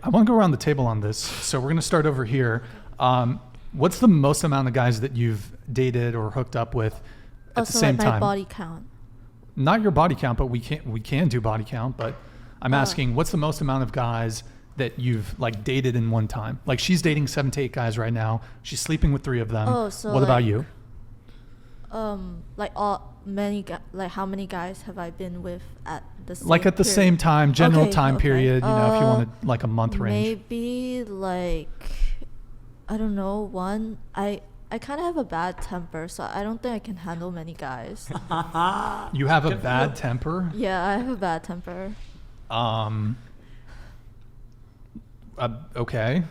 I want to go around the table on this. So we're going to start over here. What's the most amount of guys that you've dated or hooked up with at the same time? My body count. Not your body count, but we can do body count. But I'm asking, what's the most amount of guys that you've like dated in one time? Like she's dating 7 to 8 guys right now. She's sleeping with 3 of them. Oh, so what about you? Like how many guys have I been with at the same Like at the period? same time, general time period, you know, if you wanted like a month range. Maybe like, I don't know, one. I kind of have a bad temper, so I don't think I can handle many guys. You have a bad temper? Yeah, I have a bad temper. Okay.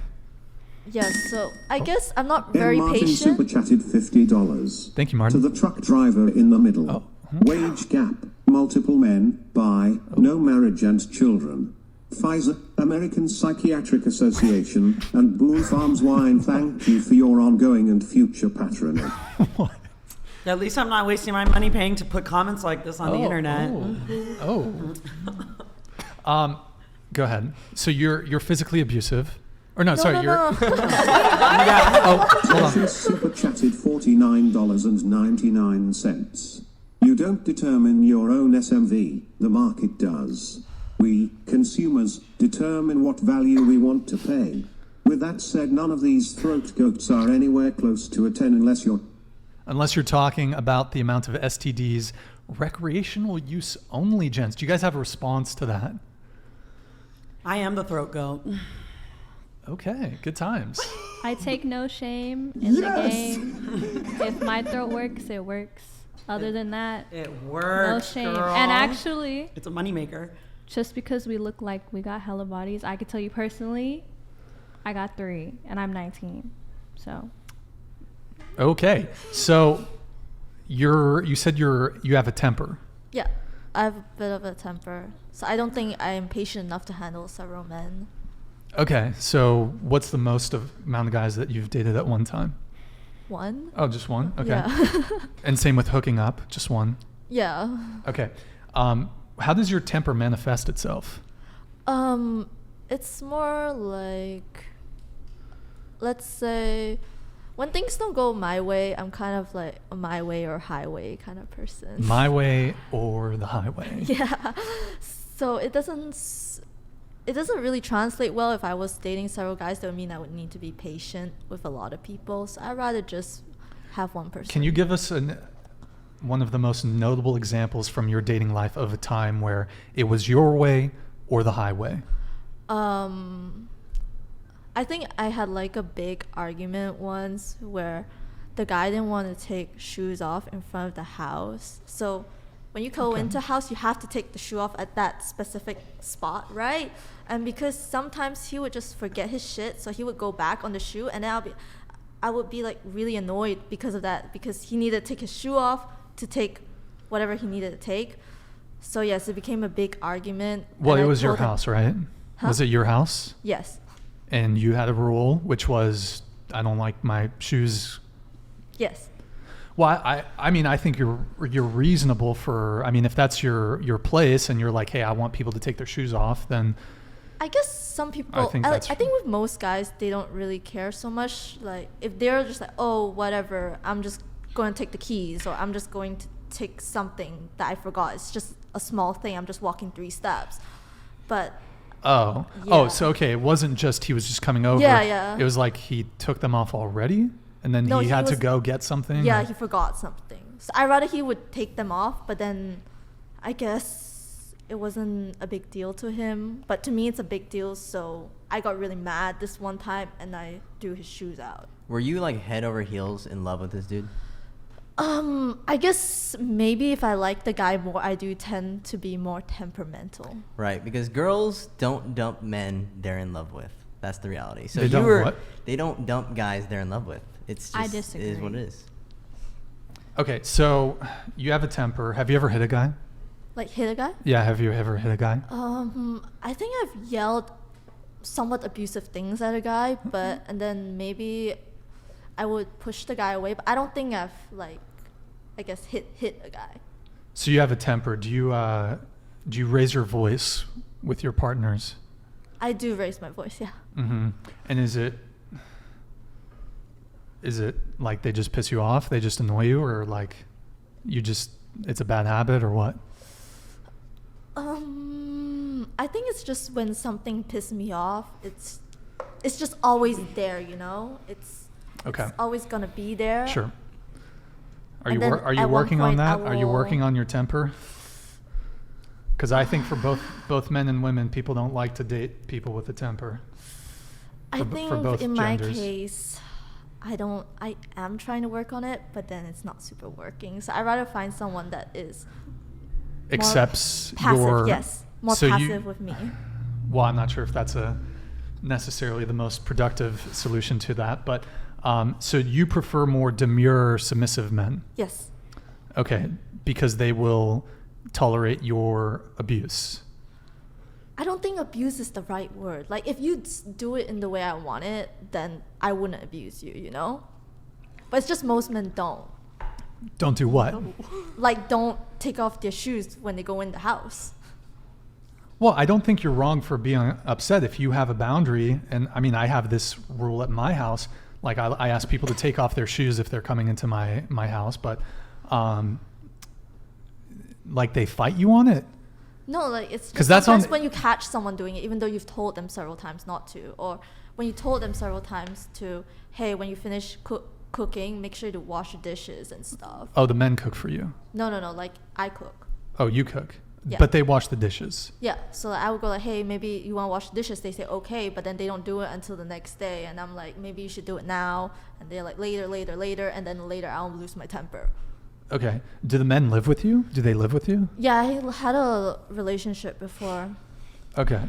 Yes, so I guess I'm not very Martin patient. super chatted $50. Thank you, Martin. To the truck driver in the middle. Oh. Wage gap, multiple men, bi, no marriage and children. Pfizer, American Psychiatric Association, and Boone Farms Wine thank you for your ongoing and future patronage. At least I'm not wasting my money paying to put comments like this on the internet. Go ahead. So you're physically abusive. Or no, sorry, no. you're hold on. Super chatted $49.99. You don't determine your own SMV, the market does. We, consumers, determine what value we want to pay. With that said, none of these throat goats are anywhere close to a 10 Unless you're talking about the amount of STDs, recreational use only, gents. Do you guys have a response to that? I am the throat goat. Okay, good times. I take no shame in the game. If my throat works, it works. Other than that, it works. No shame. Girl. And actually, it's a moneymaker. Just because we look like we got hella bodies, I could tell you personally, I got 3 and I'm 19. So. Okay, so you said you have a temper. Yeah, I have a bit of a temper, so I don't think I am patient enough to handle several men. Okay, so what's the most amount of guys that you've dated at one time? 1. Oh, just 1? Okay. Yeah. And same with hooking up, just 1? Yeah. Okay. How does your temper manifest itself? It's more like, let's say, when things don't go my way, I'm kind of like a my way or highway kind of person. My way or the highway. Yeah. So it doesn't really translate well. If I was dating several guys, that would mean I would need to be patient with a lot of people. So I'd rather just have one person. Can you give us one of the most notable examples from your dating life of a time where it was your way or the highway? I think I had like a big argument once where the guy didn't want to take shoes off in front of the house. So when you go into a house, you have to take the shoe off at that specific spot, right? And because sometimes he would just forget his shit, so he would go back on the shoe, and then I would be like really annoyed because of that, because he needed to take his shoe off to take whatever he needed to take. So yes, it became a big argument. Well, it was your house, right? Huh? Was it your house? Yes. And you had a rule, which was, I don't like my shoes. Yes. Well, I mean, I think you're reasonable for, I mean, if that's your place and you're like, hey, I want people to take their shoes off, then I guess some people, I think with most guys, they don't really care so much. Like, if they're just like, oh, whatever, I'm just going to take the keys, or I'm just going to take something that I forgot. It's just a small thing. I'm just walking 3 steps. But Oh, so okay, it wasn't just he was just coming over. Yeah. It was like he took them off already, and then he had to go get something? Yeah, he forgot something. So I'd rather he would take them off, but then I guess it wasn't a big deal to him. But to me, it's a big deal, so I got really mad this one time, and I threw his shoes out. Were you like head over heels in love with this dude? I guess maybe if I like the guy more, I do tend to be more temperamental. Right, because girls don't dump men they're in love with. That's the reality. So they they don't dump guys they're in love with. It's just, I disagree. It is what it is. Okay, so you have a temper. Have you ever hit a guy? Like hit a guy? Yeah, have you ever hit a guy? I think I've yelled somewhat abusive things at a guy, and then maybe I would push the guy away, but I don't think I've hit a guy. So you have a temper. Do you raise your voice with your partners? I do raise my voice, yeah. Mm-hmm. And is it like they just piss you off? They just annoy you, or like it's a bad habit, or what? I think it's just when something pisses me off, it's just always there, you know? It's always gonna be there. Sure. Are And you then are you at one working on point I that? Are you working will- on your temper? Because I think for both men and women, people don't like to date people with a temper. I for think both in my genders. case, I am trying to work on it, but then it's not super working. So I'd rather find someone that is Accepts passive, your yes. More so passive with me. Well, I'm not sure if that's necessarily the most productive solution to that, but so you prefer more demure, submissive men? Yes. Okay, because they will tolerate your abuse. I don't think abuse is the right word. Like, if you do it in the way I want it, then I wouldn't abuse you, you know? But it's just most men don't. Don't do what? Like, don't take off their shoes when they go in the house. Well, I don't think you're wrong for being upset if you have a boundary. And I mean, I have this rule at my house. Like, I ask people to take off their shoes if they're coming into my house, but like they fight you on it. No, like, it's 'Cause just that's sometimes on- when you catch someone doing it, even though you've told them several times not to, or when you told them several times to, hey, when you finish cooking, make sure to wash your dishes and stuff. Oh, the men cook for you. No, like, I cook. Oh, you cook. Yeah. But they wash the dishes. Yeah, so I would go like, hey, maybe you want to wash the dishes. They say okay, but then they don't do it until the next day, and I'm like, maybe you should do it now. And they're like, later, and then later I'll lose my temper. Okay. Do the men live with you? Do they live with you? Yeah, I had a relationship before. Okay.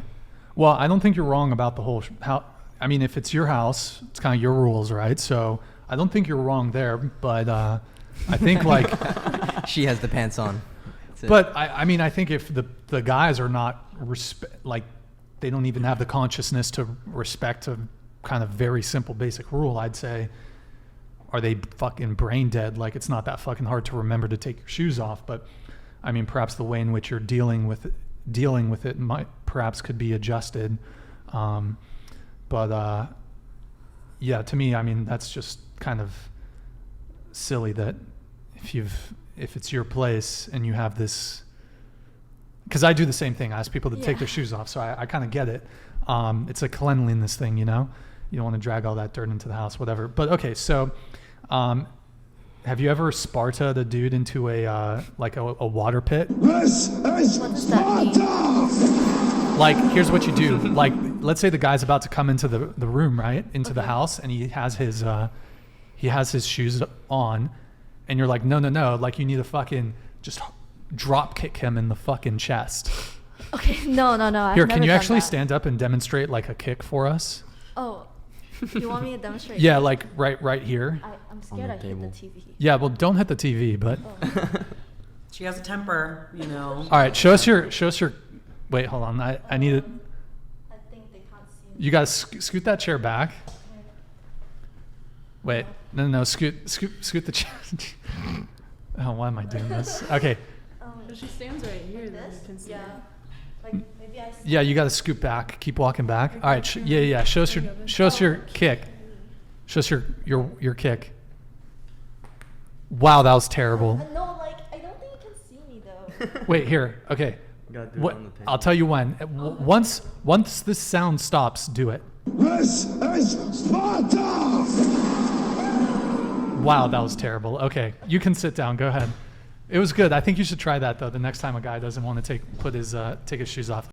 Well, I don't think you're wrong about the whole how. I mean, if it's your house, it's kind of your rules, right? So I don't think you're wrong there. But I think like, She has the pants on. That's it. but I mean, I think if the guys are not like, they don't even have the consciousness to respect a kind of very simple basic rule, I'd say, are they fucking brain dead? Like, it's not that fucking hard to remember to take your shoes off. But I mean, perhaps the way in which you're dealing with it might perhaps could be adjusted. But yeah, to me, I mean, that's just kind of silly that if it's your place and you have this, because I do the same thing. I ask people to take Yeah. their shoes off, so I kind of get it. It's a cleanliness thing, you know. You don't want to drag all that dirt into the house, whatever. But okay, so have you ever Sparta'd a dude into a water pit? This is What does that mean? Sparta! Like, here's what you do. Like, let's say the guy's about to come into the room, right? Into the house, and he has his shoes on, and you're like, no. Like, you need to fucking just drop kick him in the fucking chest. Okay, no. I've Here, never can you done actually that. stand up and demonstrate like a kick for us? Oh, you want me to demonstrate? Yeah, like right here. I'm scared the I hit table. the TV. Yeah, well, don't hit the TV, but She has a temper, you know. all right, show us your. Wait, hold on. I need it. I think they can't see me. You gotta scoot that chair back. Wait, no, scoot the chair. Oh, why am I doing this? Okay, She stands right here, then you can see Yeah. her. Like, maybe I yeah, you gotta scoot back. Keep walking back. All right, yeah. Show us your kick. Show us your kick. Wow, that was terrible. No, like, I don't think you can see me though. Wait, here. Okay. Gotta do it What? on the pin. I'll tell you when. Once this sound stops, do it. This is Sparta! Wow, that was terrible. Okay, you can sit down. Go ahead. It was good. I think you should try that though. The next time a guy doesn't want to take his shoes off.